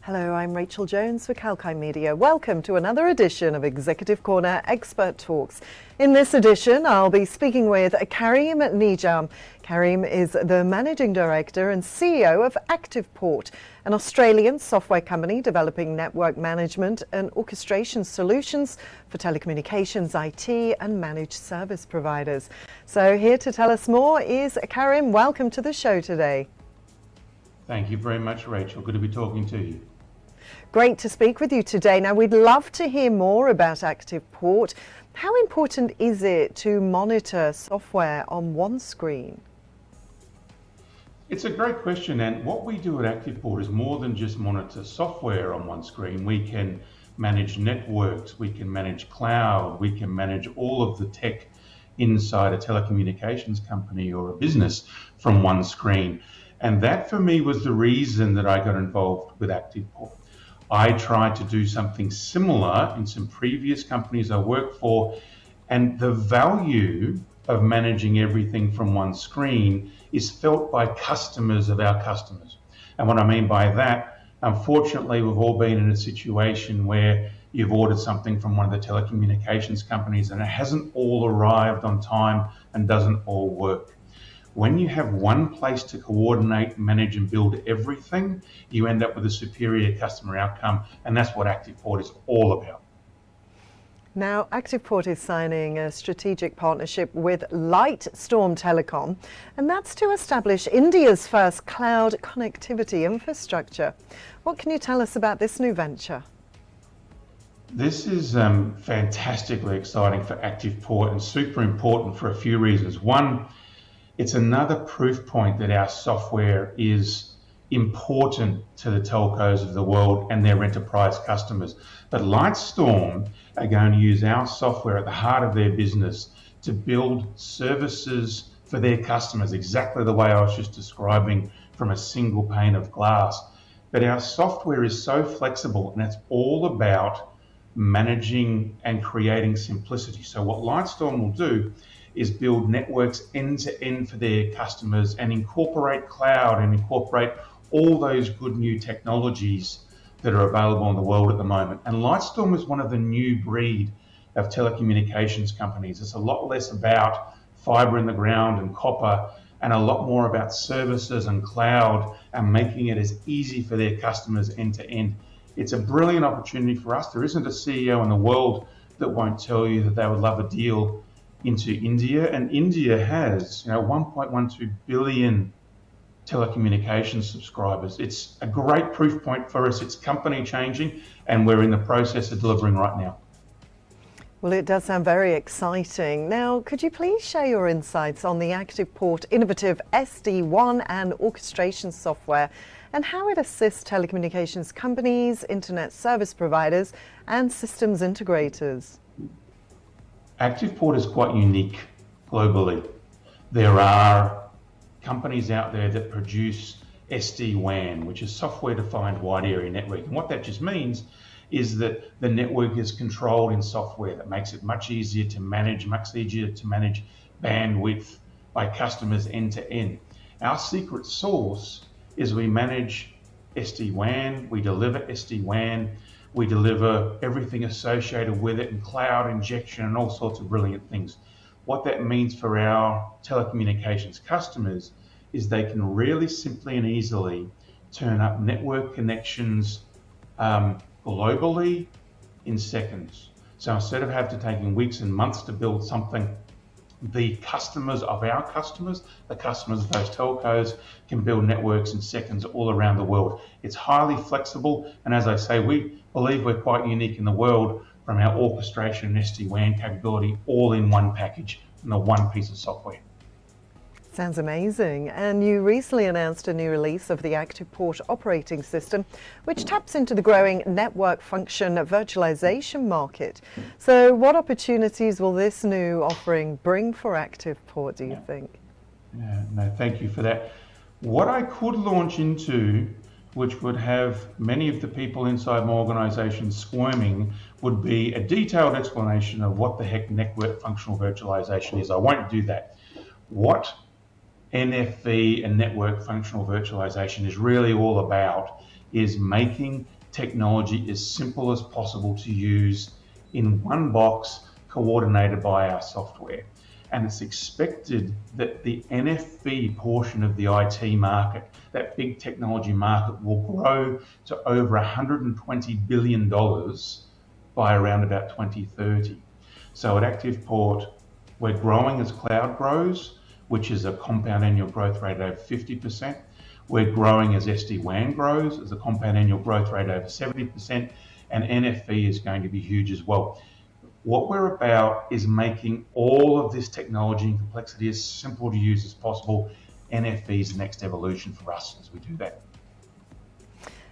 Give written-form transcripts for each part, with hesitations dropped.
Hello, I'm Rachel Jones for Kalkine Media. Welcome to another edition of Executive Corner Expert Talks. In this edition, I'll be speaking with Karim Nejaim. Karim is the Managing Director and CEO of ActivePort, an Australian software company developing network management and orchestration solutions for telecommunications, IT and managed service providers. So here to tell us more is Karim. Welcome to the show today. Thank you very much, Rachel. Good to be talking to you. Great to speak with you today. Now, we'd love to hear more about ActivePort. How important is it to monitor software on one screen? It's a great question, and what we do at ActivePort is more than just monitor software on one screen. We can manage networks, we can manage cloud, we can manage all of the tech inside a telecommunications company or a business from one screen. And that for me was the reason that I got involved with ActivePort. I tried to do something similar in some previous companies I worked for, and the value of managing everything from one screen is felt by customers of our customers. And what I mean by that, unfortunately, we've all been in a situation where you've ordered something from one of the telecommunications companies and it hasn't all arrived on time and doesn't all work. When you have one place to coordinate, manage and build everything, you end up with a superior customer outcome, and that's what ActivePort is all about. Now, ActivePort is signing a strategic partnership with Lightstorm Telecom, and that's to establish India's first cloud connectivity infrastructure. What can you tell us about this new venture? This is fantastically exciting for ActivePort and super important for a few reasons. One, it's another proof point that our software is important to the telcos of the world and their enterprise customers. But Lightstorm are going to use our software at the heart of their business to build services for their customers, exactly the way I was just describing from a single pane of glass. But our software is so flexible, and it's all about managing and creating simplicity. So what Lightstorm will do is build networks end-to-end for their customers and incorporate cloud and incorporate all those good new technologies that are available in the world at the moment. And Lightstorm is one of the new breed of telecommunications companies. It's a lot less about fiber in the ground and copper and a lot more about services and cloud and making it as easy for their customers end-to-end. It's a brilliant opportunity for us. There isn't a CEO in the world that won't tell you that they would love a deal into India, and India has 1.12 billion telecommunications subscribers. It's a great proof point for us. It's company changing, and we're in the process of delivering right now. Well, it does sound very exciting. Now, could you please share your insights on the ActivePort innovative SD-WAN and orchestration software and how it assists telecommunications companies, internet service providers and systems integrators? ActivePort is quite unique globally. There are companies out there that produce SD-WAN, which is software-defined wide area network. And what that just means is that the network is controlled in software that makes it much easier to manage bandwidth by customers end to end. Our secret sauce is we manage SD-WAN, we deliver SD-WAN, we deliver everything associated with it in cloud injection and all sorts of brilliant things. What that means for our telecommunications customers is they can really simply and easily turn up network connections globally in seconds. So instead of having to taking weeks and months to build something, the customers of our customers, the customers of those telcos, can build networks in seconds all around the world. It's highly flexible, and as I say, we believe we're quite unique in the world from our orchestration and SD-WAN capability all in one package and the one piece of software. Sounds amazing. And you recently announced a new release of the ActivePort operating system, which taps into the growing network function virtualization market. So what opportunities will this new offering bring for ActivePort, do you think? No, thank you for that. What I could launch into, which would have many of the people inside my organization squirming, would be a detailed explanation of what the heck network functional virtualization is. I won't do that. What NFV and network functional virtualization is really all about is making technology as simple as possible to use in one box, coordinated by our software. And it's expected that the NFV portion of the IT market, that big technology market, will grow to over $120 billion by around about 2030. So at ActivePort, we're growing as cloud grows, which is a compound annual growth rate over 50%. We're growing as SD-WAN grows, as a compound annual growth rate over 70%, and NFV is going to be huge as well. What we're about is making all of this technology and complexity as simple to use as possible. NFV is the next evolution for us as we do that.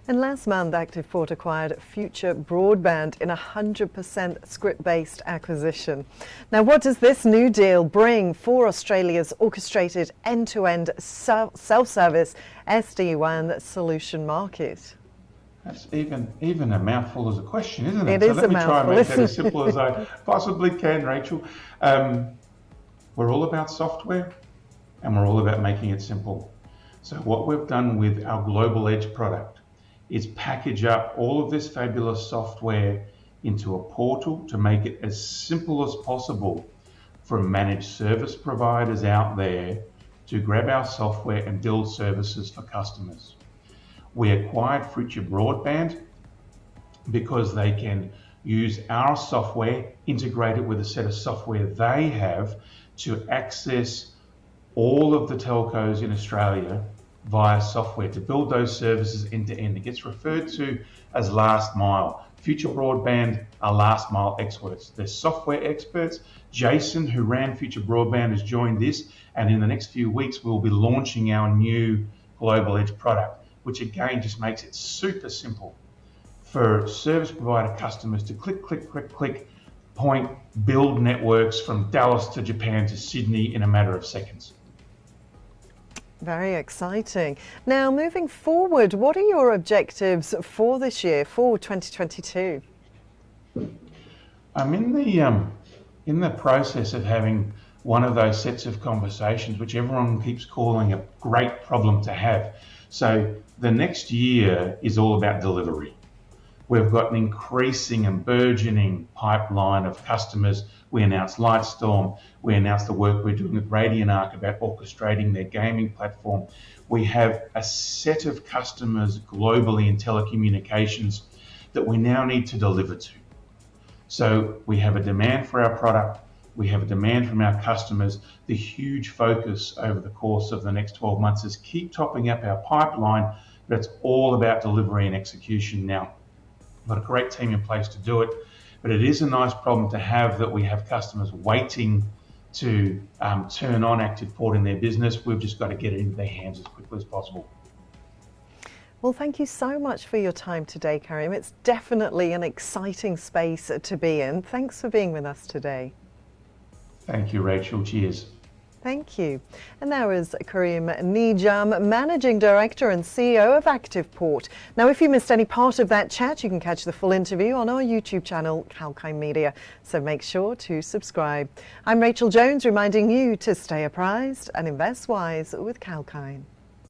And last month, ActivePort acquired Future Broadband in a 100% script-based acquisition. Now, what does this new deal bring for Australia's orchestrated end-to-end self-service SD-WAN solution market? That's even a mouthful as a question, isn't it? It is a mouthful. Let me try and make that as simple as I possibly can, Rachel. We're all about software, and we're all about making it simple. So what we've done with our Global Edge product is package up all of this fabulous software into a portal to make it as simple as possible for managed service providers out there to grab our software and build services for customers. We acquired Future Broadband because they can use our software, integrate it with a set of software they have to access all of the telcos in Australia via software to build those services end to end. It gets referred to as last mile. Future Broadband are last mile experts. They're software experts. Jason, who ran Future Broadband, has joined this, and in the next few weeks we'll be launching our new Global Edge product, which again just makes it super simple for service provider customers to click, click, click, click, point, build networks from Dallas to Japan to Sydney in a matter of seconds. Very exciting. Now, moving forward, what are your objectives for this year, for 2022? I'm in the process of having one of those sets of conversations which everyone keeps calling a great problem to have. So the next year is all about delivery. We've got an increasing and burgeoning pipeline of customers. We announced Lightstorm. We announced the work we're doing with Radianarc about orchestrating their gaming platform. We have a set of customers globally in telecommunications that we now need to deliver to. So we have a demand for our product. We have a demand from our customers. The huge focus over the course of the next 12 months is keep topping up our pipeline, but it's all about delivery and execution now. We've got a great team in place to do it, but it is a nice problem to have that we have customers waiting to turn on ActivePort in their business. We've just got to get it into their hands as quickly as possible. Well, thank you so much for your time today, Karim. It's definitely an exciting space to be in. Thanks for being with us today. Thank you, Rachel. Cheers. Thank you. And there is Karim Nejaim, Managing Director and CEO of ActivePort. Now, if you missed any part of that chat, you can catch the full interview on our YouTube channel, Kalkine Media. So make sure to subscribe. I'm Rachel Jones, reminding you to stay apprised and invest wise with Kalkine.